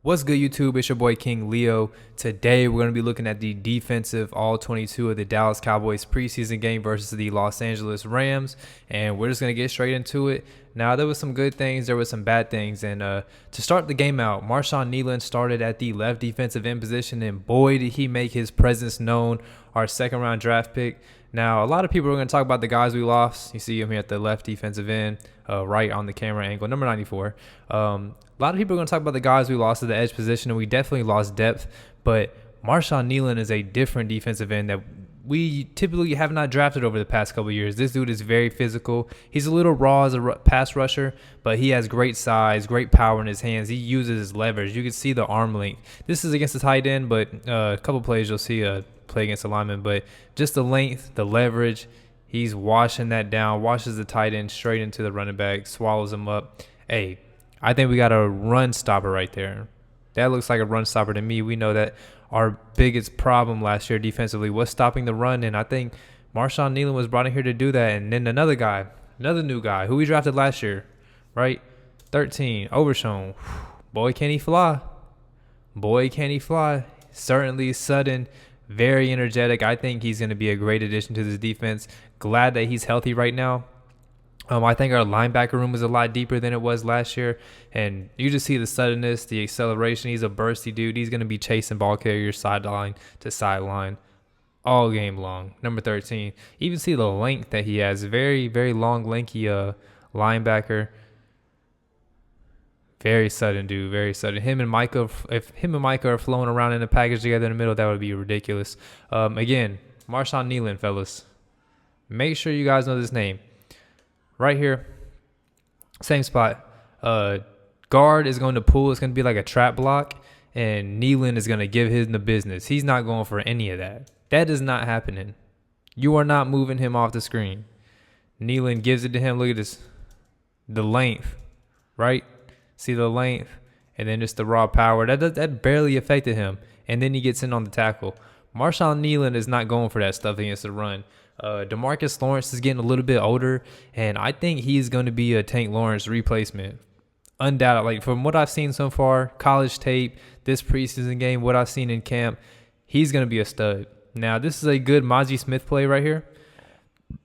What's good, YouTube? It's your boy King Leo. Today we're going to be looking at the defensive All-22 of the Dallas Cowboys preseason game versus the Los Angeles Rams, and we're just going to get straight into it. Now, there was some good things, there were some bad things, and to start the game out, Marshawn Kneeland started at the left defensive end position, and boy, did he make his presence known, our second-round draft pick. Now, a lot of people are going to talk about the guys we lost. You see him here at the left defensive end, right on the camera angle, number 94. A lot of people are going to talk about the guys we lost at the edge position, and we definitely lost depth. But Marshawn Kneeland is a different defensive end that we typically have not drafted over the past couple of years. This dude is very physical. He's a little raw as a pass rusher, but he has great size, great power in his hands. He uses his leverage. You can see the arm length. This is against the tight end, but a couple plays you'll see play against a lineman. But just the length, the leverage, he's washing that down, washes the tight end straight into the running back, swallows him up. Hey, I think we got a run stopper right there. That looks like a run stopper to me. We know that our biggest problem last year defensively was stopping the run, and I think Marshawn Kneeland was brought in here to do that. And then another guy, another new guy who we drafted last year, right? 13, Overshown. Boy, can he fly. Boy, can he fly. Certainly sudden, very energetic. I think he's going to be a great addition to this defense. Glad that he's healthy right now. I think our linebacker room is a lot deeper than it was last year, and you just see the suddenness, the acceleration. He's a bursty dude. He's going to be chasing ball carriers sideline to sideline all game long. Number 13. Even see the length that he has. Very, very long, lanky linebacker. Very sudden, dude. Very sudden. Him and Micah, if him and Micah are flowing around in a package together in the middle, that would be ridiculous. Again, Marshawn Kneeland, fellas. Make sure you guys know this name. Right here, same spot. Guard is going to pull. It's going to be like a trap block, and Kneeland is going to give him the business. He's not going for any of that. That is not happening. You are not moving him off the screen. Kneeland gives it to him. Look at this. The length, right? See the length, and then just the raw power. That barely affected him, and then he gets in on the tackle. Marshawn Kneeland is not going for that stuff against the run. DeMarcus Lawrence is getting a little bit older, and I think he's going to be a Tank Lawrence replacement. Undoubtedly, from what I've seen so far, college tape, this preseason game, what I've seen in camp, he's going to be a stud. Now, this is a good Mozzie Smith play right here.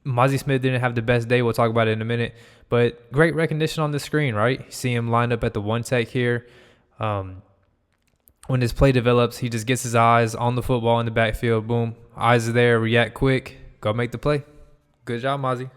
Mozzie Smith didn't have the best day. We'll talk about it in a minute. But great recognition on the screen, right? You see him lined up at the one tech here. When his play develops, he just gets his eyes on the football in the backfield. Boom. Eyes are there. React quick. Go make the play. Good job, Mozzie.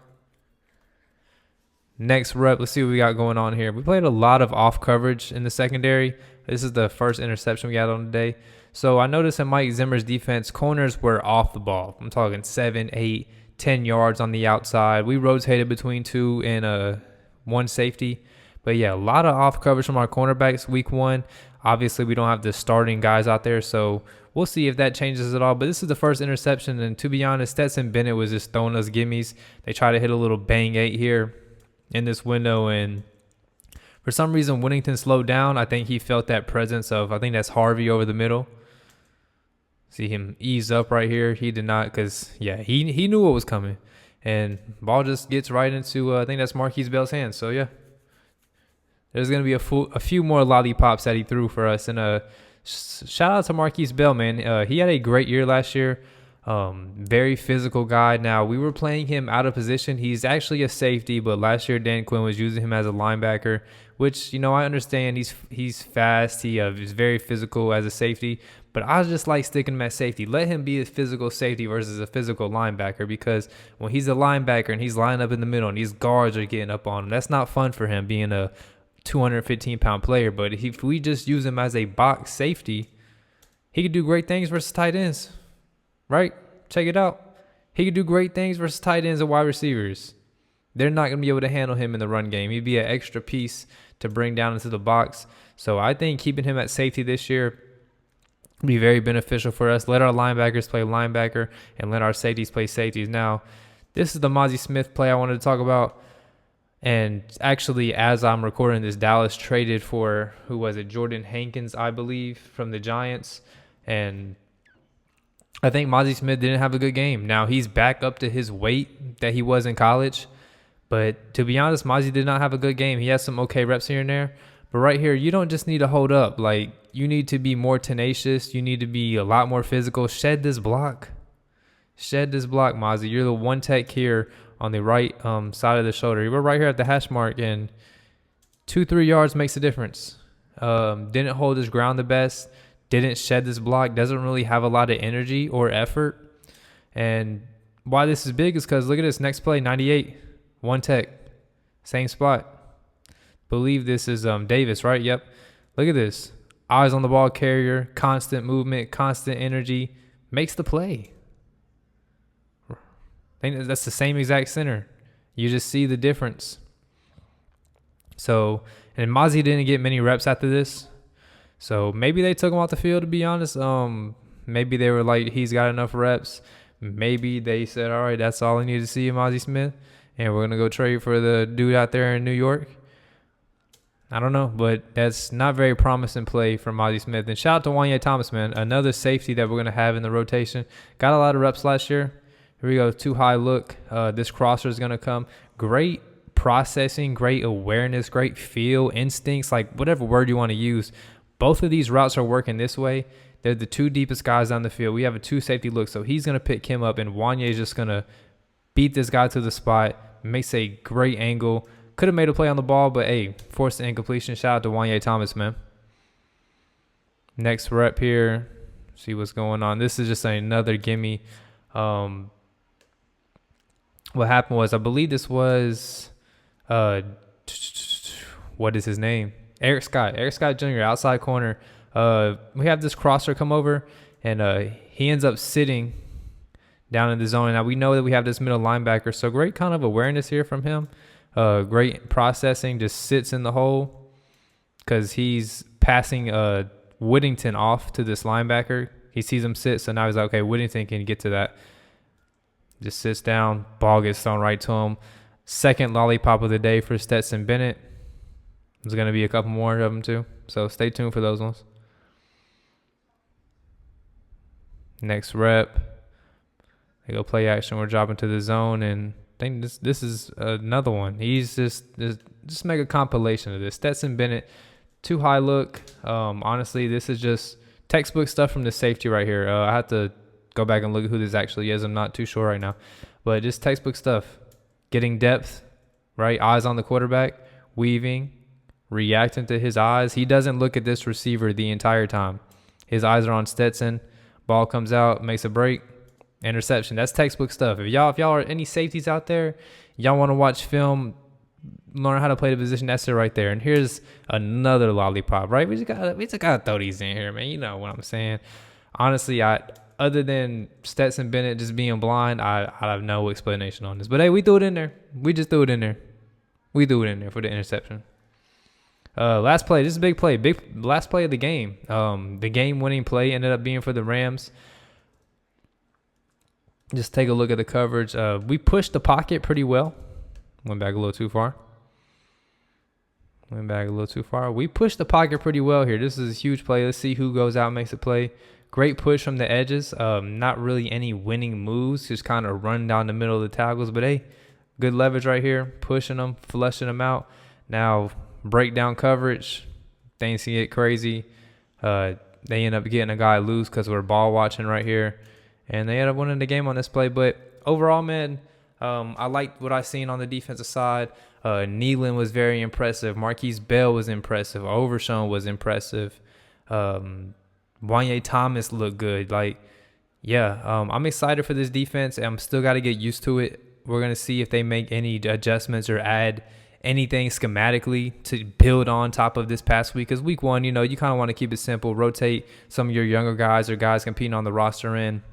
Next rep, let's see what we got going on here. We played a lot of off coverage in the secondary. This is the first interception we got on today. So I noticed in Mike Zimmer's defense, corners were off the ball. I'm talking 7, 8, 10 yards on the outside. We rotated between 2 and 1 safety. But yeah, a lot of off coverage from our cornerbacks week 1. Obviously, we don't have the starting guys out there, so we'll see if that changes at all. But this is the first interception, and to be honest, Stetson Bennett was just throwing us gimmies. They try to hit a little bang 8 here in this window, and for some reason, Winnington slowed down. I think he felt that presence of, I think that's Harvey over the middle. See him ease up right here. He did not, because, yeah, he knew what was coming. And ball just gets right into, I think that's Marquise Bell's hands. So, yeah. There's going to be a few more lollipops that he threw for us. And shout out to Marquise Bell, man. He had a great year last year. Very physical guy. Now, we were playing him out of position. He's actually a safety, but last year Dan Quinn was using him as a linebacker, which, I understand he's fast. He is very physical as a safety, but I just like sticking him at safety. Let him be a physical safety versus a physical linebacker, because when he's a linebacker and he's lined up in the middle and these guards are getting up on him, that's not fun for him being a 215-pound player. But if we just use him as a box safety, he could do great things versus tight ends, right? Check it out. He could do great things versus tight ends and wide receivers. They're not going to be able to handle him in the run game. He'd be an extra piece to bring down into the box. So I think keeping him at safety this year would be very beneficial for us. Let our linebackers play linebacker and let our safeties play safeties. Now, this is the Mozzie Smith play I wanted to talk about. And actually, as I'm recording this, Dallas traded for, who was it, Jordan Hankins, I believe, from the Giants. And I think Mozzie Smith didn't have a good game. Now, he's back up to his weight that he was in college. But to be honest, Mozzie did not have a good game. He has some okay reps here and there. But right here, you don't just need to hold up. Like, you need to be more tenacious. You need to be a lot more physical. Shed this block. Shed this block, Mozzie. You're the one tech here on the right side of the shoulder. We're right here at the hash mark, and 2-3 yards makes a difference. Didn't hold his ground the best. Didn't shed this block. Doesn't really have a lot of energy or effort. And why this is big is because look at this next play, 98, one tech, same spot. Believe this is Davis, right? Yep. Look at this. Eyes on the ball carrier, constant movement, constant energy, makes the play. That's the same exact center. You just see the difference. So, and Mozzie didn't get many reps after this. So maybe they took him off the field, to be honest. Maybe they were like, he's got enough reps. Maybe they said, all right, that's all I need to see of Mozzie Smith, and we're going to go trade for the dude out there in New York. I don't know, but that's not very promising play from Mozzie Smith. And shout out to Wanye Thomas, man. Another safety that we're going to have in the rotation. Got a lot of reps last year. Here we go, too high look. This crosser is going to come. Great processing, great awareness, great feel, instincts, like whatever word you want to use. Both of these routes are working this way. They're the two deepest guys down the field. We have a two safety look, so he's going to pick him up, and Wanye is just going to beat this guy to the spot. Makes a great angle. Could have made a play on the ball, but hey, forced the incompletion. Shout out to Wanye Thomas, man. Next rep here. See what's going on. This is just another gimme. What happened was, I believe this was, what is his name? Eric Scott Jr., outside corner. We have this crosser come over, and he ends up sitting down in the zone. Now we know that we have this middle linebacker, so great kind of awareness here from him. Great processing, just sits in the hole because he's passing Whittington off to this linebacker. He sees him sit, so now he's like, okay, Whittington can get to that. Just sits down, ball gets thrown right to him. Second lollipop of the day for Stetson Bennett. There's going to be a couple more of them too, so stay tuned for those ones. Next rep, they go play action. We're dropping to the zone, and I think this is another one. He's just make a compilation of this. Stetson Bennett, too high look. Honestly, this is just textbook stuff from the safety right here. I have to go back and look at who this actually is. I'm not too sure right now, but just textbook stuff. Getting depth, right? Eyes on the quarterback, weaving, reacting to his eyes. He doesn't look at this receiver the entire time. His eyes are on Stetson. Ball comes out, makes a break. Interception. That's textbook stuff. If y'all are any safeties out there, y'all want to watch film, learn how to play the position, that's it right there. And here's another lollipop, right? We just gotta throw these in here, man. You know what I'm saying. Honestly, other than Stetson Bennett just being blind, I have no explanation on this. But hey, we threw it in there. We just threw it in there. We threw it in there for the interception. Last play. This is a big play. Last play of the game. The game-winning play ended up being for the Rams. Just take a look at the coverage. We pushed the pocket pretty well. Went back a little too far. We pushed the pocket pretty well here. This is a huge play. Let's see who goes out and makes a play. Great push from the edges. Not really any winning moves. Just kind of run down the middle of the tackles. But hey, good leverage right here. Pushing them, flushing them out. Now, breakdown coverage. Things can get crazy. They end up getting a guy loose because we're ball watching right here. And they end up winning the game on this play. But overall, man, I liked what I seen on the defensive side. Nealon was very impressive. Marquise Bell was impressive. Overshown was impressive. Wanye Thomas looked good. I'm excited for this defense. I'm still got to get used to it. We're going to see if they make any adjustments or add anything schematically to build on top of this past week. Because week one, you kind of want to keep it simple. Rotate some of your younger guys or guys competing on the roster in.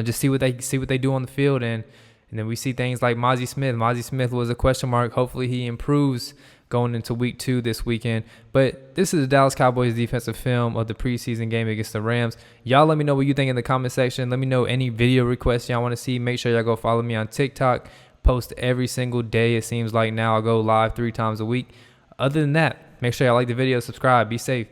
Just see what they do on the field, and then we see things like Mozzie Smith. Mozzie Smith was a question mark. Hopefully he improves going into week 2 this weekend. But this is the Dallas Cowboys defensive film of the preseason game against the Rams. Y'all let me know what you think in the comment section. Let me know any video requests y'all want to see. Make sure y'all go follow me on TikTok. Post every single day. It seems like now I'll go live 3 times a week. Other than that, make sure y'all like the video, subscribe, be safe.